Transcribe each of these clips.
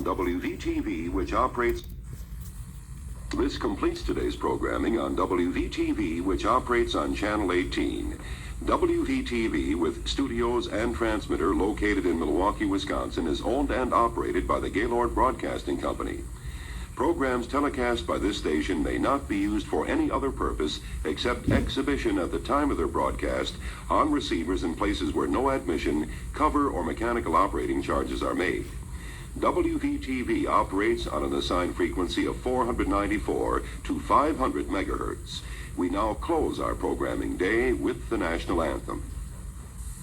on WVTV, which operates... This completes today's programming on WVTV, which operates on Channel 18. WVTV, with studios and transmitter located in Milwaukee, Wisconsin, is owned and operated by the Gaylord Broadcasting Company. Programs telecast by this station may not be used for any other purpose except exhibition at the time of their broadcast on receivers in places where no admission, cover, or mechanical operating charges are made. WVTV operates on an assigned frequency of 494 to 500 megahertz. We now close our programming day with the national anthem.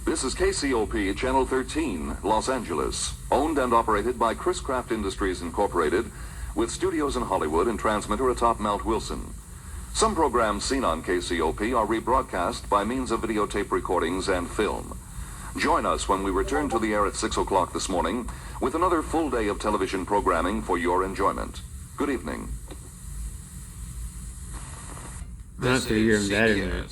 This is KCOP Channel 13, Los Angeles, owned and operated by Chris Craft Industries Incorporated, with studios in Hollywood and transmitter atop Mount Wilson. Some programs seen on KCOP are rebroadcast by means of videotape recordings and film. Join us when we return to the air at 6 o'clock this morning with another full day of television programming for your enjoyment. Good evening. I'm not gonna hear him that in there.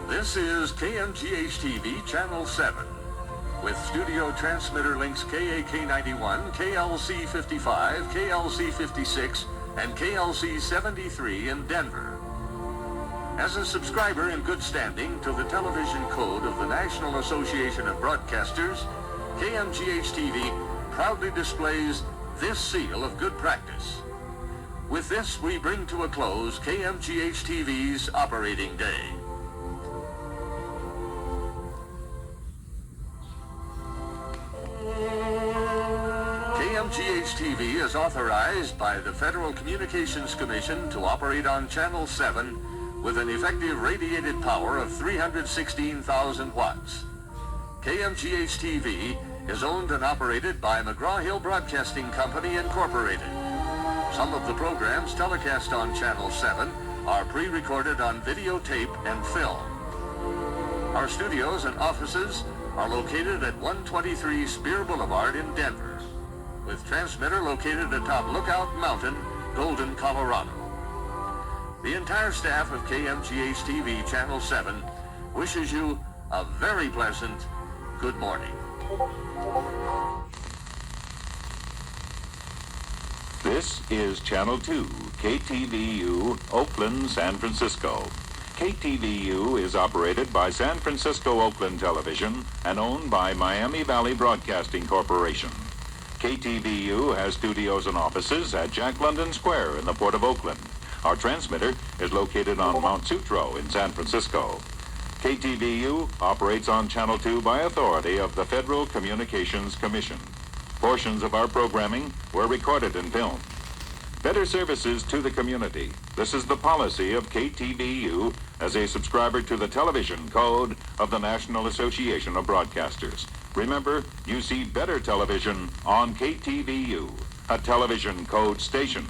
This is KMGH-TV Channel 7, with studio transmitter links KAK91, KLC55, KLC56, and KLC73 in Denver. As a subscriber in good standing to the television code of the National Association of Broadcasters, KMGH-TV proudly displays this seal of good practice. With this, we bring to a close KMGH-TV's operating day. KMGH-TV is authorized by the Federal Communications Commission to operate on Channel 7 with an effective radiated power of 316,000 watts. KMGH-TV is owned and operated by McGraw-Hill Broadcasting Company, Incorporated. Some of the programs telecast on Channel 7 are pre-recorded on videotape and film. Our studios and offices are located at 123 Spear Boulevard in Denver, with transmitter located atop Lookout Mountain, Golden, Colorado. The entire staff of KMGH-TV Channel 7 wishes you a very pleasant good morning. This is Channel 2, KTVU, Oakland, San Francisco. KTVU is operated by San Francisco-Oakland Television and owned by Miami Valley Broadcasting Corporation. KTVU has studios and offices at Jack London Square in the Port of Oakland. Our transmitter is located on Mount Sutro in San Francisco. KTVU operates on Channel 2 by authority of the Federal Communications Commission. Portions of our programming were recorded and filmed. Better services to the community. This is the policy of KTVU as a subscriber to the television code of the National Association of Broadcasters. Remember, you see better television on KTVU, a television code station.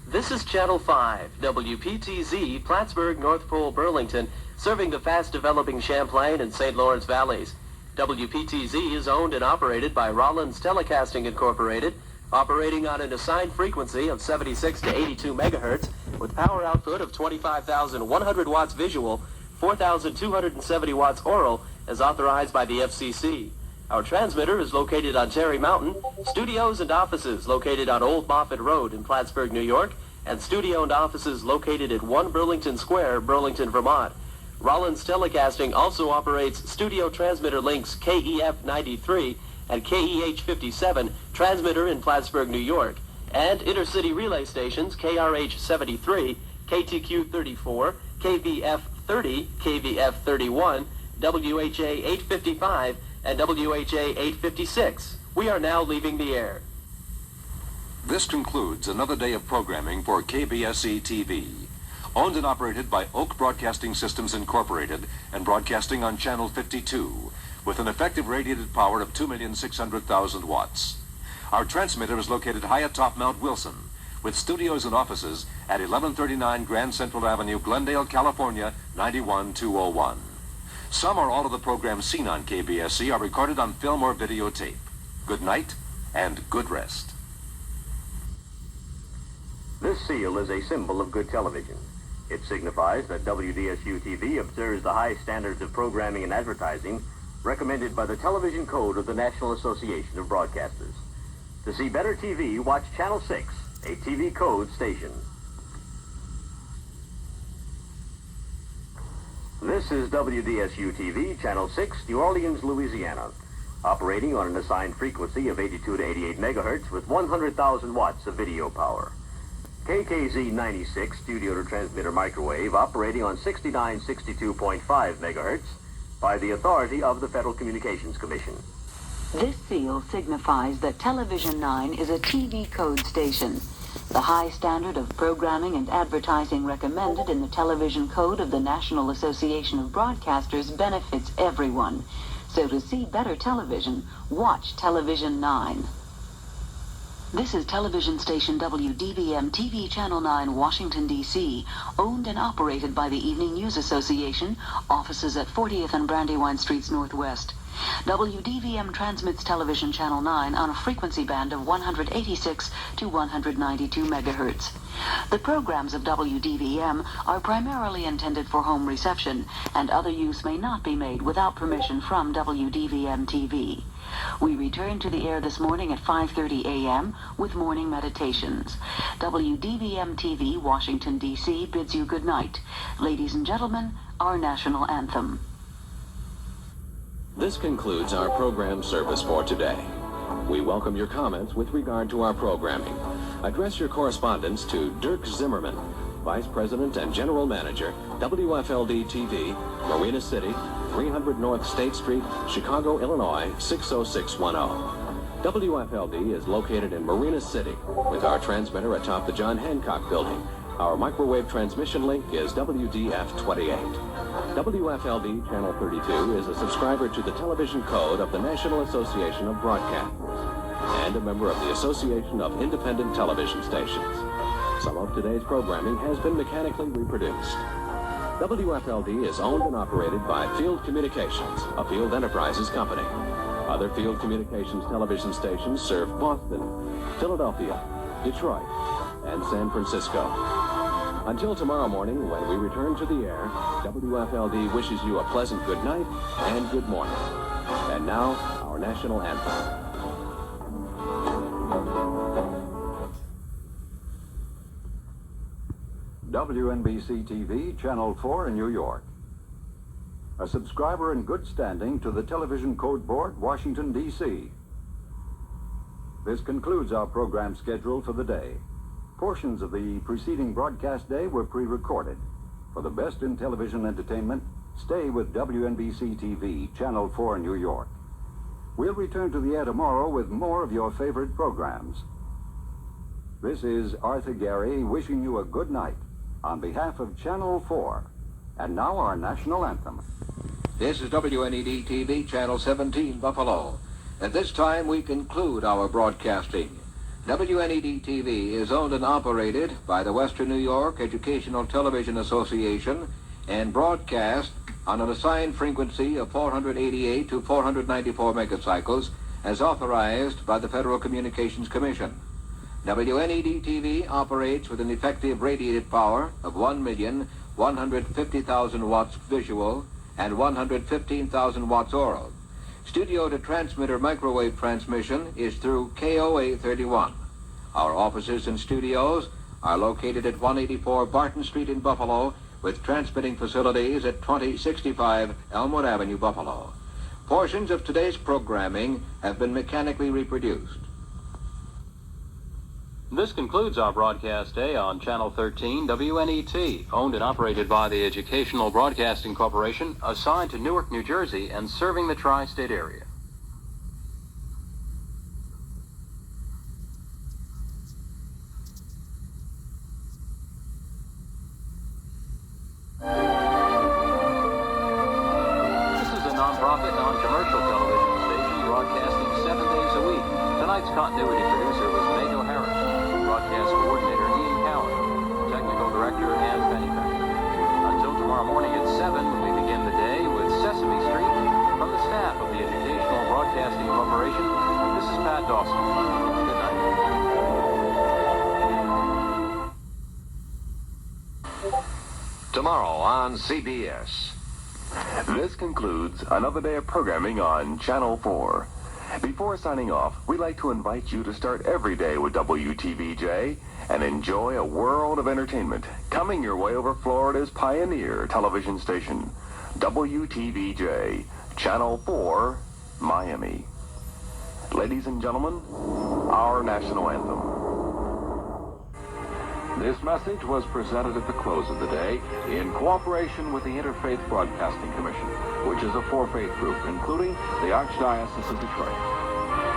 This is Channel 5, WPTZ, Plattsburgh, North Pole, Burlington, serving the fast-developing Champlain and St. Lawrence valleys. WPTZ is owned and operated by Rollins Telecasting Incorporated, operating on an assigned frequency of 76 to 82 megahertz with power output of 25,100 watts visual, 4,270 watts oral, as authorized by the FCC. Our transmitter is located on Terry Mountain, studios and offices located on Old Moffett Road in Plattsburgh, New York, and studio and offices located at 1 Burlington Square, Burlington, Vermont. Rollins Telecasting also operates studio transmitter links KEF93 and KEH57, transmitter in Plattsburgh, New York, and intercity relay stations KRH73, KTQ34, KVF30, KVF31, WHA 855, and WHA 856. We are now leaving the air. This concludes another day of programming for KBSE-TV. Owned and operated by Oak Broadcasting Systems Incorporated and broadcasting on Channel 52 with an effective radiated power of 2,600,000 watts. Our transmitter is located high atop Mount Wilson with studios and offices at 1139 Grand Central Avenue, Glendale, California, 91201. Some or all of the programs seen on KBSE are recorded on film or videotape. Good night and good rest. This seal is a symbol of good television. It signifies that WDSU-TV observes the high standards of programming and advertising recommended by the Television Code of the National Association of Broadcasters. To see better TV, watch Channel 6, a TV code station. This is WDSU-TV, Channel 6, New Orleans, Louisiana, operating on an assigned frequency of 82 to 88 megahertz with 100,000 watts of video power. KKZ 96 studio to transmitter microwave operating on 6962.5 megahertz by the authority of the Federal Communications Commission. This seal signifies that Television 9 is a TV code station. The high standard of programming and advertising recommended in the Television Code of the National Association of Broadcasters benefits everyone. So to see better television, watch Television 9. This is television station WDVM TV Channel 9, Washington, D.C., owned and operated by the Evening News Association, offices at 40th and Brandywine Streets Northwest. WDVM transmits television Channel 9 on a frequency band of 186 to 192 megahertz. The programs of WDVM are primarily intended for home reception, and other use may not be made without permission from WDVM TV. We return to the air this morning at 5:30 a.m. with morning meditations. WDVM TV, Washington, D.C. bids you good night. Ladies and gentlemen, our national anthem. This concludes our program service for today. We welcome your comments with regard to our programming. Address your correspondence to Dirk Zimmerman, Vice President and General Manager, WFLD-TV, Marina City, 300 North State Street, Chicago, Illinois, 60610. WFLD is located in Marina City with our transmitter atop the John Hancock Building. Our microwave transmission link is WDF-28. WFLD Channel 32 is a subscriber to the Television Code of the National Association of Broadcasters and a member of the Association of Independent Television Stations. Some of today's programming has been mechanically reproduced. WFLD is owned and operated by Field Communications, a Field Enterprises company. Other Field Communications television stations serve Boston, Philadelphia, Detroit, and San Francisco. Until tomorrow morning, when we return to the air, WFLD wishes you a pleasant good night and good morning. And now, our national anthem. WNBC-TV, Channel 4 in New York. A subscriber in good standing to the Television Code Board, Washington, D.C. This concludes our program schedule for the day. Portions of the preceding broadcast day were pre-recorded. For the best in television entertainment, stay with WNBC-TV, Channel 4 in New York. We'll return to the air tomorrow with more of your favorite programs. This is Arthur Gary wishing you a good night on behalf of Channel 4. And now our national anthem. This is WNED-TV, Channel 17, Buffalo. At this time, we conclude our broadcasting. WNED-TV is owned and operated by the Western New York Educational Television Association and broadcast on an assigned frequency of 488 to 494 megacycles as authorized by the Federal Communications Commission. WNED-TV operates with an effective radiated power of 1,150,000 watts visual and 115,000 watts oral. Studio to transmitter microwave transmission is through KOA 31. Our offices and studios are located at 184 Barton Street in Buffalo with transmitting facilities at 2065 Elmwood Avenue, Buffalo. Portions of today's programming have been mechanically reproduced. This concludes our broadcast day on Channel 13 WNET, owned and operated by the Educational Broadcasting Corporation, assigned to Newark, New Jersey, and serving the tri-state area. This is a non-profit, non-commercial television station broadcasting 7 days a week. Tonight's continuity producer was Mayo Harris. Broadcast coordinator Ian Cowan, technical director Ann Pennyback. Until tomorrow morning at 7, we begin the day with Sesame Street from the staff of the Educational Broadcasting Corporation. This This is Pat Dawson. Good night. Tomorrow on CBS. This concludes another day of programming on Channel 4. Before signing off, we'd like to invite you to start every day with WTVJ and enjoy a world of entertainment coming your way over Florida's pioneer television station, WTVJ, Channel 4, Miami. Ladies and gentlemen, our national anthem. This message was presented at the close of the day in cooperation with the Interfaith Broadcasting Commission, which is a four-faith group, including the Archdiocese of Detroit,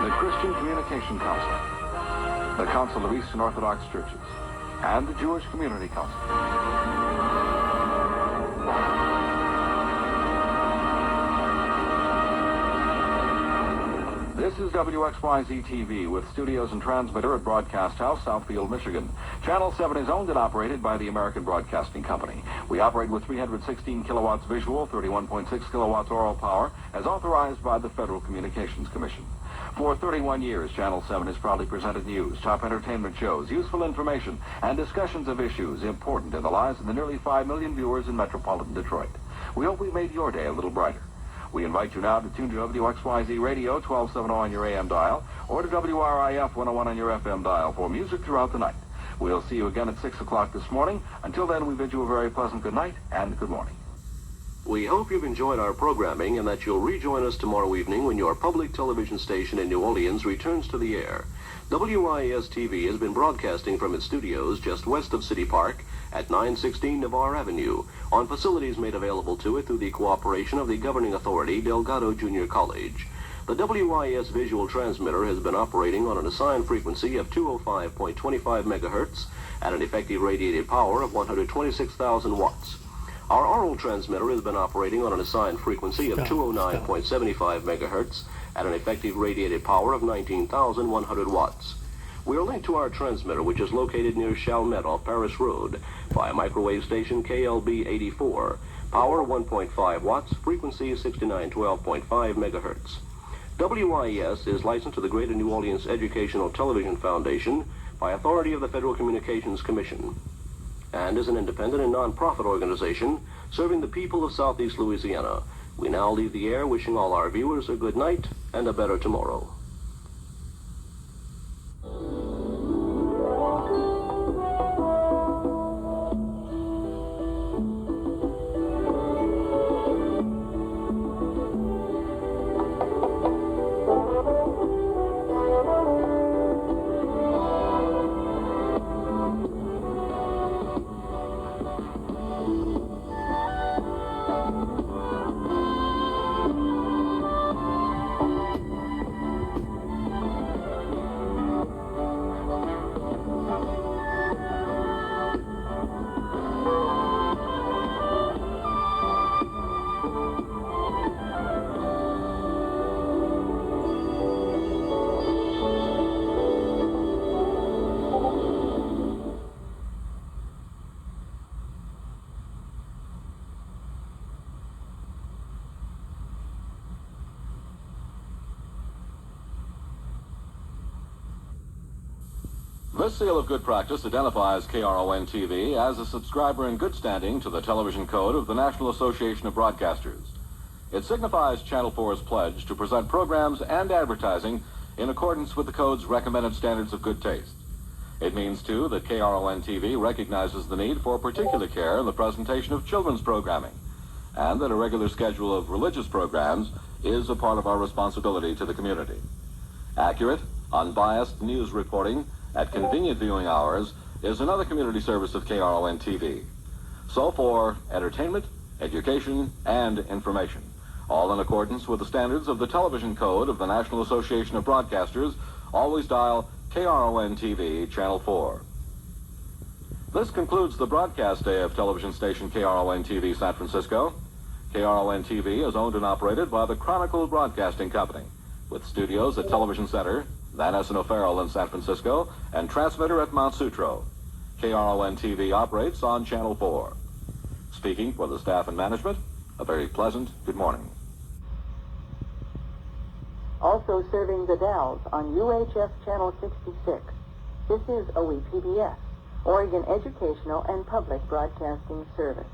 the Christian Communication Council, the Council of Eastern Orthodox Churches, and the Jewish Community Council. This is WXYZ-TV with studios and transmitter at Broadcast House, Southfield, Michigan. Channel 7 is owned and operated by the American Broadcasting Company. We operate with 316 kilowatts visual, 31.6 kilowatts oral power, as authorized by the Federal Communications Commission. For 31 years, Channel 7 has proudly presented news, top entertainment shows, useful information, and discussions of issues important in the lives of the nearly 5 million viewers in metropolitan Detroit. We hope we made your day a little brighter. We invite you now to tune to WXYZ Radio 1270 on your AM dial or to WRIF 101 on your FM dial for music throughout the night. We'll see you again at 6 o'clock this morning. Until then, we bid you a very pleasant good night and good morning. We hope you've enjoyed our programming and that you'll rejoin us tomorrow evening when your public television station in New Orleans returns to the air. WIS-TV has been broadcasting from its studios just west of City Park at 916 Navarre Avenue on facilities made available to it through the cooperation of the governing authority, Delgado Junior College. The WIS visual transmitter has been operating on an assigned frequency of 205.25 megahertz at an effective radiated power of 126,000 watts. Our oral transmitter has been operating on an assigned frequency of 209.75 megahertz at an effective radiated power of 19,100 watts. We are linked to our transmitter, which is located near Chalmette off Paris Road, by a microwave station KLB 84, power 1.5 watts, frequency 6912.5 megahertz. WIS is licensed to the Greater New Orleans Educational Television Foundation by authority of the Federal Communications Commission, and is an independent and non-profit organization serving the people of Southeast Louisiana. We now leave the air wishing all our viewers a good night and a better tomorrow. This seal of good practice identifies KRON-TV as a subscriber in good standing to the television code of the National Association of Broadcasters. It signifies Channel 4's pledge to present programs and advertising in accordance with the code's recommended standards of good taste. It means, too, that KRON-TV recognizes the need for particular care in the presentation of children's programming, and that a regular schedule of religious programs is a part of our responsibility to the community. Accurate, unbiased news reporting at convenient viewing hours is another community service of KRON-TV. So for entertainment, education, and information, all in accordance with the standards of the television code of the National Association of Broadcasters, always dial KRON-TV Channel 4. This concludes the broadcast day of television station KRON-TV San Francisco. KRON-TV is owned and operated by the Chronicle Broadcasting Company, with studios at Television Center, Van Essen O'Farrell in San Francisco, and transmitter at Mount Sutro. KRON-TV operates on Channel 4. Speaking for the staff and management, a very pleasant good morning. Also serving the Dalles on UHF Channel 66. This is OEPBS, Oregon Educational and Public Broadcasting Service.